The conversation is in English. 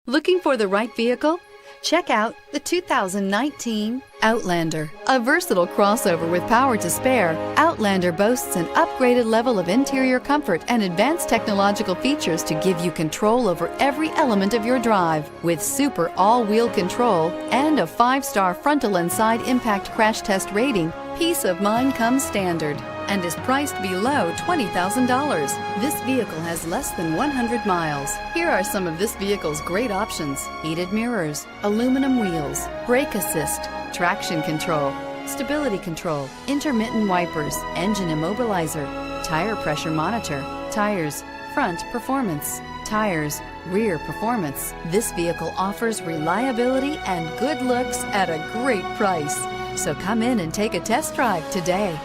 Looking for the right vehicle? Check out the 2019 Outlander. A versatile crossover with power to spare, Outlander boasts an upgraded level of interior comfort and advanced technological features to give you control over every element of your drive. With super all-wheel control and a 5-star frontal and side impact crash test rating, peace of mind comes standard and is priced below $20,000. This vehicle has less than 100 miles. Here are some of this vehicle's great options: heated mirrors, aluminum wheels, brake assist, traction control, stability control, intermittent wipers, engine immobilizer, tire pressure monitor, tires, front performance, tires, rear performance. This vehicle offers reliability and good looks at a great price. So come in and take a test drive today.